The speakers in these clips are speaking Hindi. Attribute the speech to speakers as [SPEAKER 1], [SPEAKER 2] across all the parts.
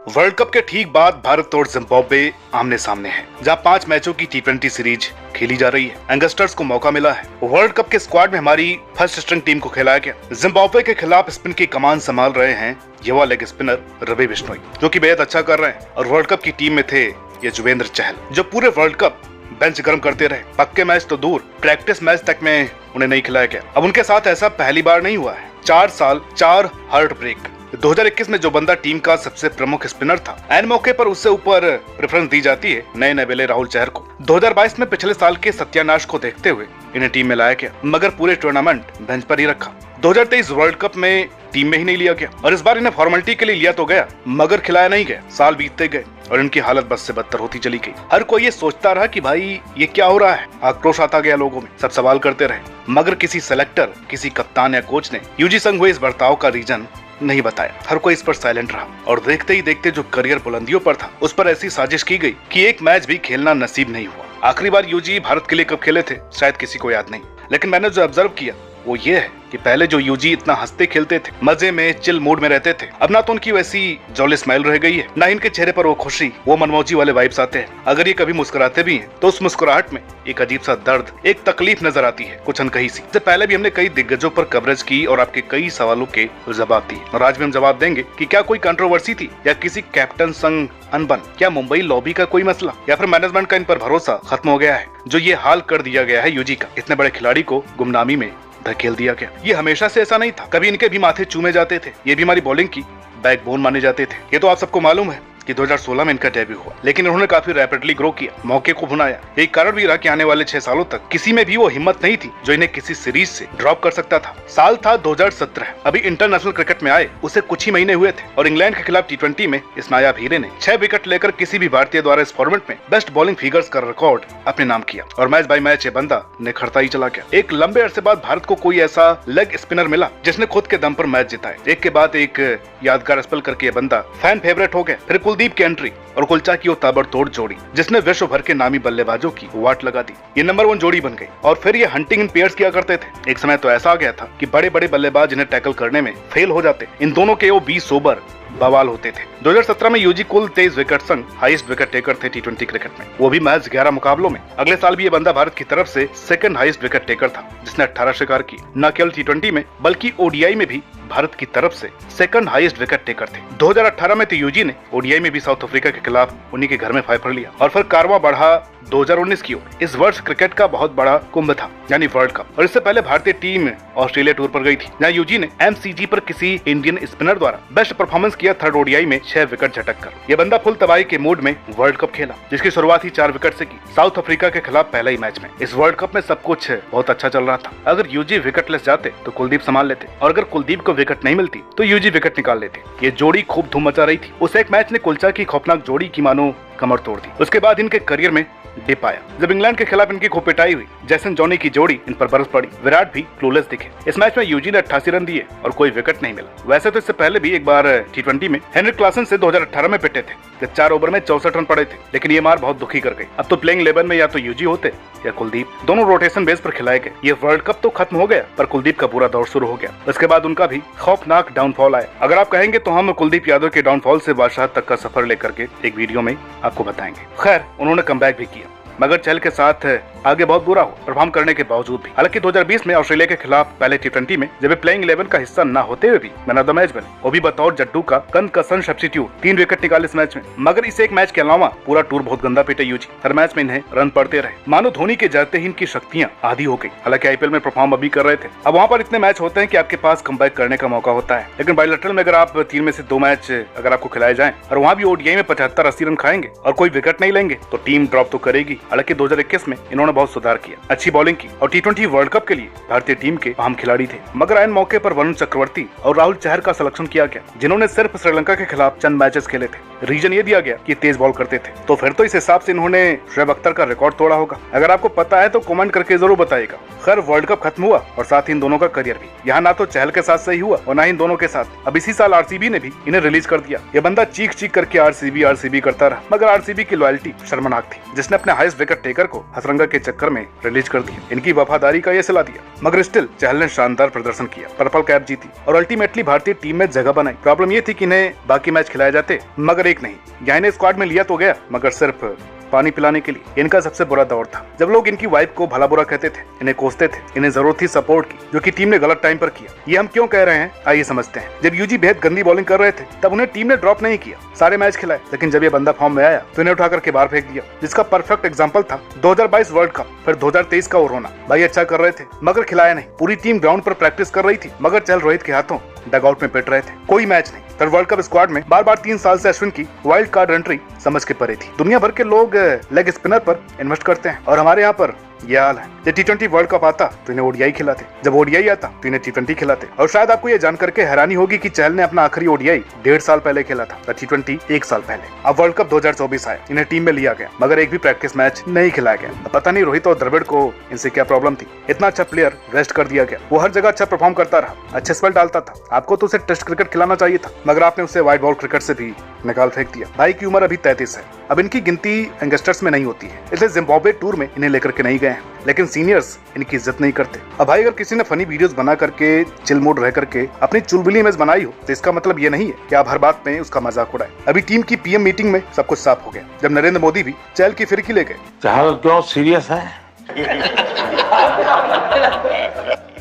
[SPEAKER 1] वर्ल्ड कप के ठीक बाद भारत और जिम्बाब्वे आमने सामने हैं, जहां 5 मैचों की टी20 सीरीज खेली जा रही है। यंगस्टर्स को मौका मिला है। वर्ल्ड कप के स्क्वाड में हमारी फर्स्ट स्ट्रिंग टीम को खिलाया गया। जिम्बाब्वे के खिलाफ स्पिन की कमान संभाल रहे हैं युवा लेग स्पिनर रवि बिश्नोई, जो कि बेहद अच्छा कर रहे हैं। और वर्ल्ड कप की टीम में थे युजवेंद्र चहल, जो पूरे वर्ल्ड कप बेंच गर्म करते रहे। पक्के मैच तो दूर, प्रैक्टिस मैच तक में उन्हें नहीं खिलाया गया। अब उनके साथ ऐसा पहली बार नहीं हुआ है। 4 साल 4 हार्ट ब्रेक। 2021 में जो बंदा टीम का सबसे प्रमुख स्पिनर था, ऐन मौके पर उससे ऊपर प्रेफरेंस दी जाती है नए नवेले राहुल चहर को। 2022 में पिछले साल के सत्यानाश को देखते हुए इन्हें टीम में लाया गया, मगर पूरे टूर्नामेंट बेंच पर ही रखा। 2023 वर्ल्ड कप में टीम में ही नहीं लिया गया, और इस बार इन्हें फॉर्मेलिटी के लिए लिया तो गया, मगर खिलाया नहीं गया। साल बीतते गए और इनकी हालत बस से बदतर होती चली गई। हर कोई ये सोचता रहा कि भाई ये क्या हो रहा है। आक्रोश आता गया लोगों में, सब सवाल करते रहे, मगर किसी सेलेक्टर, किसी कप्तान या कोच ने यूजी संग हुए इस बर्ताव का रीजन नहीं बताया। हर कोई इस पर साइलेंट रहा, और देखते ही देखते जो करियर बुलंदियों पर था, उस पर ऐसी साजिश की गई कि एक मैच भी खेलना नसीब नहीं हुआ। आखिरी बार यूजी भारत के लिए कब खेले थे शायद किसी को याद नहीं, लेकिन मैंने जो ऑब्जर्व किया वो ये है कि पहले जो यूजी इतना हंसते खेलते थे, मजे में चिल मूड में रहते थे, अब ना तो उनकी वैसी जॉली स्माइल रह गई है, ना इनके चेहरे पर वो खुशी, वो मनमौजी वाले वाइब्स आते हैं। अगर ये कभी मुस्कुराते भी हैं तो उस मुस्कुराहट में एक अजीब सा दर्द, एक तकलीफ नजर आती है, कुछ अनकही सी। इससे पहले भी हमने कई दिग्गजों पर कवरेज की और आपके कई सवालों के जवाब दिए, और आज भी हम जवाब देंगे कि क्या कोई कंट्रोवर्सी थी, या किसी कैप्टन संग अनबन, क्या मुंबई लॉबी का कोई मसला, या फिर मैनेजमेंट का इन पर भरोसा खत्म हो गया है, जो ये हाल कर दिया गया है यूजी का। इतने बड़े खिलाड़ी को गुमनामी में धकेल दिया गया। ये हमेशा से ऐसा नहीं था। कभी इनके भी माथे चूमे जाते थे, ये भी हमारी बॉलिंग की बैकबोन माने जाते थे। ये तो आप सबको मालूम है कि 2016 में इनका डेब्यू हुआ, लेकिन उन्होंने काफी रैपिडली ग्रो किया, मौके को भुनाया। एक कारण भी रहा कि आने वाले 6 सालों तक किसी में भी वो हिम्मत नहीं थी जो इन्हें किसी सीरीज से ड्रॉप कर सकता था। साल था 2017। अभी इंटरनेशनल क्रिकेट में आए उसे कुछ ही महीने हुए थे, और इंग्लैंड के खिलाफ टी20 में इस नायाब हीरे ने 6 विकेट लेकर किसी भी भारतीय द्वारा इस फॉर्मेट में बेस्ट बॉलिंग फिगर्स का रिकॉर्ड अपने नाम किया, और मैच बाय मैच ये बंदा निखरता ही चला गया। एक लंबे अरसे बाद भारत को कोई ऐसा लेग स्पिनर मिला जिसने खुद के दम पर मैच जिताए। एक के बाद एक यादगार स्पेल करके ये बंदा फैन फेवरेट हो गया। फिर कुलदीप की एंट्री और कुलचा की वो ताबड़तोड़ जोड़ी, जिसने विश्व भर के नामी बल्लेबाजों की वाट लगा दी। ये नंबर 1 जोड़ी बन गई, और फिर ये हंटिंग इन पेयर्स किया करते थे। एक समय तो ऐसा आ गया था कि बड़े बड़े बल्लेबाज इन्हें टैकल करने में फेल हो जाते। इन दोनों के वो 20 ओवर बवाल होते थे। 2017 में यूजी कुल 23 विकेट संग हाईएस्ट विकेट टेकर थे टी20 क्रिकेट में, वो भी मैच 11 मुकाबलों में। अगले साल भी ये बंदा भारत की तरफ से सेकंड हाईएस्ट विकेट टेकर था, जिसने 18 शिकार की। न केवल टी20 में बल्कि ओडीआई में भी भारत की तरफ से सेकंड हाईएस्ट विकेट टेकर थे। 2018 में तो यूजी ने ओडीआई में भी साउथ अफ्रीका के खिलाफ उन्हीं के घर में फाइफर लिया, और फिर कारवां बढ़ा 2019 की ओर। इस वर्ष क्रिकेट का बहुत बड़ा कुंभ था, यानी वर्ल्ड कप, और इससे पहले भारतीय टीम ऑस्ट्रेलिया टूर पर गई थी, जहां यूजी ने एमसीजी पर किसी इंडियन स्पिनर द्वारा बेस्ट परफॉर्मेंस किया थर्ड ओडीआई में 6 विकेट झटक कर। ये बंदा फुल तबाही के मूड में वर्ल्ड कप खेला, जिसकी शुरुआत ही 4 विकेट से की, साउथ अफ्रीका के खिलाफ पहले ही मैच में। इस वर्ल्ड कप में सब कुछ बहुत अच्छा चल रहा था। अगर यूजी विकेटलेस जाते तो कुलदीप संभाल लेते, और अगर कुलदीप को विकेट नहीं मिलती तो यूजी विकेट निकाल लेते। ये जोड़ी खूब धूम मचा रही थी। उस एक मैच ने कुलचा की खौफनाक जोड़ी की मानो कमर तोड़ दी। उसके बाद इनके करियर में डिप आया, जब इंग्लैंड के खिलाफ इनकी खूब पिटाई हुई। जैसन जॉनी की जोड़ी इन पर बरस पड़ी। विराट भी क्लूलेस दिखे। इस मैच में यूजी ने 88 रन दिए और कोई विकेट नहीं मिला। वैसे तो इससे पहले भी एक बार टी20 में हेनरिक क्लासन से 2018 में पिटे थे, जब 4 ओवर में 64 रन पड़े थे, लेकिन ये मार बहुत दुखी कर गई। अब तो प्लेइंग 11 में या तो यूजी होते या कुलदीप, दोनों रोटेशन बेस पर खिलाए गए। ये वर्ल्ड कप तो खत्म हो गया, पर कुलदीप का पूरा दौर शुरू हो गया। उसके बाद उनका भी खौफनाक डाउनफॉल आया। अगर आप कहेंगे तो हम कुलदीप यादव के डाउनफॉल से बादशाह तक का सफर लेकर के एक वीडियो में आपको बताएंगे। खैर, उन्होंने कमबैक भी किया, मगर चहल के साथ आगे बहुत बुरा हो परफॉर्म करने के बावजूद भी। हालांकि 2020 में ऑस्ट्रेलिया के खिलाफ पहले टी20 में जब प्लेइंग 11 का हिस्सा न होते हुए भी मैन ऑफ द मैच बने, वो भी बतौर जड्डू का कंकशन सब्स्टिट्यूट। 3 विकेट निकाले इस मैच में, मगर इस एक मैच के अलावा पूरा टूर बहुत गंदा पीटे यूजी। हर मैच में इन्हें रन पड़ते रहे, मानो धोनी के जाते ही इनकी शक्तियां आधी हो गई। हालांकि आईपीएल में परफॉर्म अभी कर रहे थे। अब वहाँ पर इतने मैच होते हैं कि आपके पास कमबैक करने का मौका होता है, लेकिन बायलैटरल में अगर आप 3 में से 2 मैच अगर आपको खिलाए जाए और वहाँ भी ओडीआई में 75-80 रन खाएंगे और कोई विकेट नहीं लेंगे तो टीम ड्रॉप तो करेगी। हालांकि 2021 में इन्होंने बहुत सुधार किया, अच्छी बॉलिंग की, और टी20 वर्ल्ड कप के लिए भारतीय टीम के अहम खिलाड़ी थे। मगर ऐन मौके पर वरुण चक्रवर्ती और राहुल चहर का सिलेक्शन किया गया, जिन्होंने सिर्फ श्रीलंका के खिलाफ चंद मैचेस खेले थे। रीजन ये दिया गया कि तेज बॉल करते थे, तो फिर तो इस हिसाब से इन्होंने शोएब अख्तर का रिकॉर्ड तोड़ा होगा। अगर आपको पता है तो कमेंट करके जरूर बताइएगा। खैर, वर्ल्ड कप खत्म हुआ और साथ ही इन दोनों का करियर भी। यहाँ ना तो चहल के साथ सही हुआ और ना ही इन दोनों के साथ। अब इसी साल आरसीबी ने भी इन्हें रिलीज कर दिया। ये बंदा चीख चीख करके आरसीबी करता रहा, मगर आरसीबी की लॉयल्टी शर्मनाक थी, जिसने अपने हाईएस्ट विकेट टेकर को हसरंगा के चक्कर में रिलीज कर दिया। इनकी वफादारी का ये सिला दिया, मगर स्टिल चहल ने शानदार प्रदर्शन किया, पर्पल कैप जीती और अल्टीमेटली भारतीय टीम में जगह बनाई। प्रॉब्लम ये थी कि इन्हें बाकी मैच खिलाए जाते, मगर एक नहीं, यहाँ इन्हें स्क्वाड में लिया तो गया मगर सिर्फ पानी पिलाने के लिए। इनका सबसे बुरा दौर था जब लोग इनकी वाइफ को भला बुरा कहते थे, इन्हें कोसते थे, इन्हें जरूरत थी सपोर्ट की, जो कि टीम ने गलत टाइम पर किया। ये हम क्यों कह रहे हैं आइए समझते हैं। जब यूजी बेहद गंदी बॉलिंग कर रहे थे तब उन्हें टीम ने ड्रॉप नहीं किया, सारे मैच खिलाए, लेकिन जब ये बंदा फॉर्म में आया तो इन्हें उठा करके बाहर फेंक दिया, जिसका परफेक्ट एग्जाम्पल था 2022 वर्ल्ड कप, फिर 2023 का कोरोना। भाई अच्छा कर रहे थे मगर खिलाया नहीं। पूरी टीम ग्राउंड पर प्रैक्टिस कर रही थी मगर चहल रोहित के हाथों डगआउट में पिट रहे थे। कोई मैच नहीं। फिर वर्ल्ड कप स्क्वाड में बार बार 3 साल से अश्विन की वाइल्ड कार्ड एंट्री समझ के परे थी। दुनिया भर के लोग लेग स्पिनर पर इन्वेस्ट करते हैं और हमारे यहाँ पर यह हाल है। जब T20 वर्ल्ड कप आता तो इन्हें ओडीआई खिलाते, जब ओडीआई आता तो इन्हें T20 खिलाते। और शायद आपको ये जानकर के हैरानी होगी कि चहल ने अपना आखिरी ओडीआई 1.5 साल पहले खेला था, T20 1 साल पहले। अब वर्ल्ड कप 2024 आया, इन्हें टीम में लिया गया मगर एक भी प्रैक्टिस मैच नहीं खिलाया गया। पता नहीं रोहित और द्रविड़ को इनसे क्या प्रॉब्लम थी, इतना अच्छा प्लेयर रेस्ट कर दिया गया। वो हर जगह अच्छा परफॉर्म करता रहा, अच्छे स्पेल डालता था। आपको तो उसे टेस्ट क्रिकेट खिलाना चाहिए था मगर आपने उसे व्हाइट बॉल क्रिकेट से भी निकाल फेंक दिया। भाई की उम्र अभी 33 है। अब इनकी गिनती यंगस्टर्स में नहीं होती है, इसलिए जिम्बाब्वे टूर में इन्हें लेकर के नहीं गए हैं, लेकिन सीनियर्स इनकी इज्जत नहीं करते। अब भाई अगर किसी ने फनी वीडियोस बना करके चिल मूड रह करके अपनी चुलबुली इमेज बनाई हो तो इसका मतलब ये नहीं है कि आप हर बात में उसका मजाक उड़ाएं। अभी टीम की पीएम मीटिंग में सब कुछ साफ हो गया जब नरेंद्र मोदी भी चहल की फिरकी ले गए।
[SPEAKER 2] चहल क्यों सीरियस है?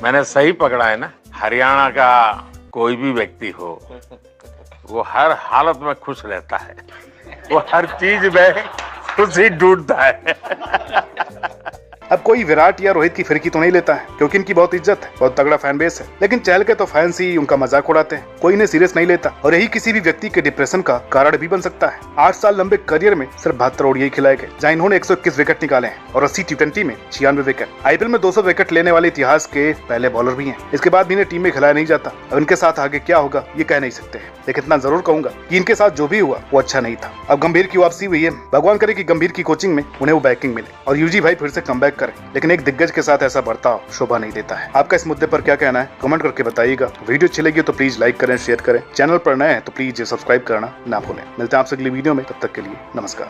[SPEAKER 2] मैंने सही पकड़ा है ना? हरियाणा का कोई भी व्यक्ति हो वो हर हालत में खुश रहता है, वो हर चीज में खुशी ढूंढता है।
[SPEAKER 1] अब कोई विराट या रोहित की फिरकी तो नहीं लेता है क्योंकि इनकी बहुत इज्जत है, बहुत तगड़ा फैन बेस है, लेकिन चहल के तो फैंस ही उनका मजाक उड़ाते हैं, कोई इन्हें सीरियस नहीं लेता और यही किसी भी व्यक्ति के डिप्रेशन का कारण भी बन सकता है। 8 साल लंबे करियर में सिर्फ 72 ओडीआई खिलाए गए जहाँ इन्होंने 121 विकेट निकाले हैं और 80 T20 में 96 विकेट। आईपीएल में 200 विकेट लेने वाले इतिहास के पहले बॉलर भी हैं। इसके बाद भी इन्हें टीम में खिलाया नहीं जाता। अब इनके साथ आगे क्या होगा ये कह नहीं सकते हैं, लेकिन इतना जरूर कहूंगा कि इनके साथ जो भी हुआ वो अच्छा नहीं था। अब गंभीर की वापसी हुई है, भगवान करे कि गंभीर की कोचिंग में उन्हें वो बैकिंग मिले और यूजी भाई फिर से कमबैक करे, लेकिन एक दिग्गज के साथ ऐसा बर्ताव शोभा नहीं देता है। आपका इस मुद्दे पर क्या कहना है कमेंट करके बताइएगा। वीडियो अच्छी लगी तो प्लीज लाइक करें, शेयर करें। चैनल पर नए हैं तो प्लीज सब्सक्राइब करना ना भूलें। मिलते हैं आपसे अगली वीडियो में, तब तक के लिए नमस्कार।